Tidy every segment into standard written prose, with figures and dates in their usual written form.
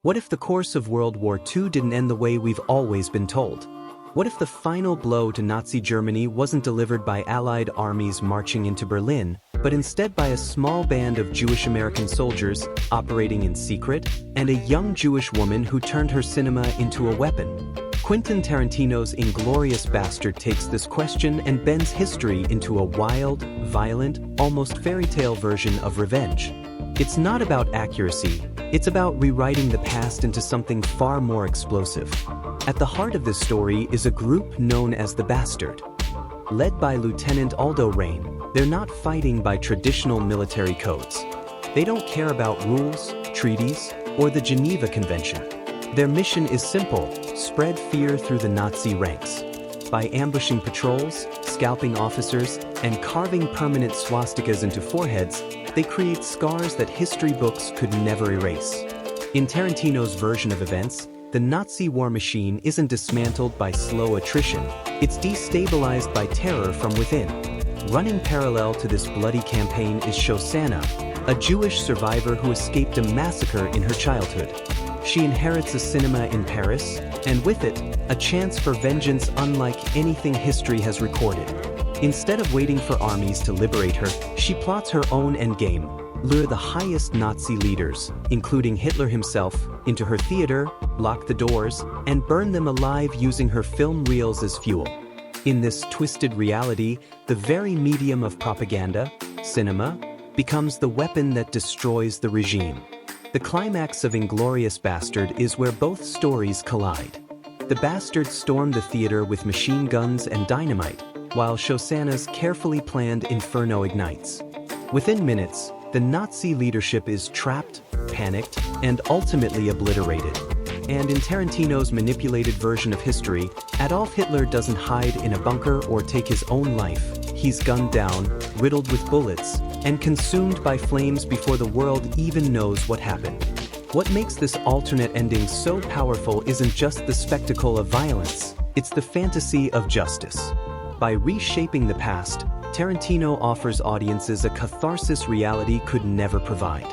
What if the course of World War II didn't end the way we've always been told? What if the final blow to Nazi Germany wasn't delivered by Allied armies marching into Berlin, but instead by a small band of Jewish American soldiers operating in secret, and a young Jewish woman who turned her cinema into a weapon? Quentin Tarantino's Inglourious Basterds takes this question and bends history into a wild, violent, almost fairy tale version of revenge. It's not about accuracy, it's about rewriting the past into something far more explosive. At the heart of this story is a group known as the Bastard. Led by Lieutenant Aldo Rain, they're not fighting by traditional military codes. They don't care about rules, treaties, or the Geneva Convention. Their mission is simple: spread fear through the Nazi ranks. By ambushing patrols, scalping officers, and carving permanent swastikas into foreheads, they create scars that history books could never erase. In Tarantino's version of events, the Nazi war machine isn't dismantled by slow attrition, it's destabilized by terror from within. Running parallel to this bloody campaign is Shosanna, a Jewish survivor who escaped a massacre in her childhood. She inherits a cinema in Paris, and with it, a chance for vengeance unlike anything history has recorded. Instead of waiting for armies to liberate her, she plots her own endgame: lure the highest Nazi leaders, including Hitler himself, into her theater, lock the doors, and burn them alive using her film reels as fuel. In this twisted reality, the very medium of propaganda, cinema, becomes the weapon that destroys the regime. The climax of Inglourious Basterds is where both stories collide. The Bastards storm the theater with machine guns and dynamite, while Shosanna's carefully planned inferno ignites. Within minutes, the Nazi leadership is trapped, panicked, and ultimately obliterated. And in Tarantino's manipulated version of history, Adolf Hitler doesn't hide in a bunker or take his own life. He's gunned down, riddled with bullets, and consumed by flames before the world even knows what happened. What makes this alternate ending so powerful isn't just the spectacle of violence, it's the fantasy of justice. By reshaping the past, Tarantino offers audiences a catharsis reality could never provide.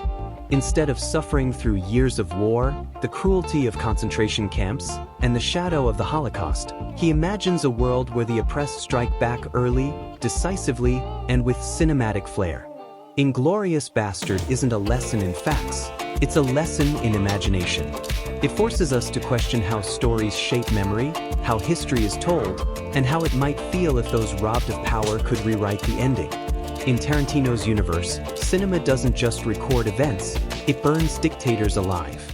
Instead of suffering through years of war, the cruelty of concentration camps, and the shadow of the Holocaust, he imagines a world where the oppressed strike back early, decisively, and with cinematic flair. Inglourious Basterds isn't a lesson in facts, it's a lesson in imagination. It forces us to question how stories shape memory, how history is told, and how it might feel if those robbed of power could rewrite the ending. In Tarantino's universe, cinema doesn't just record events, it burns dictators alive.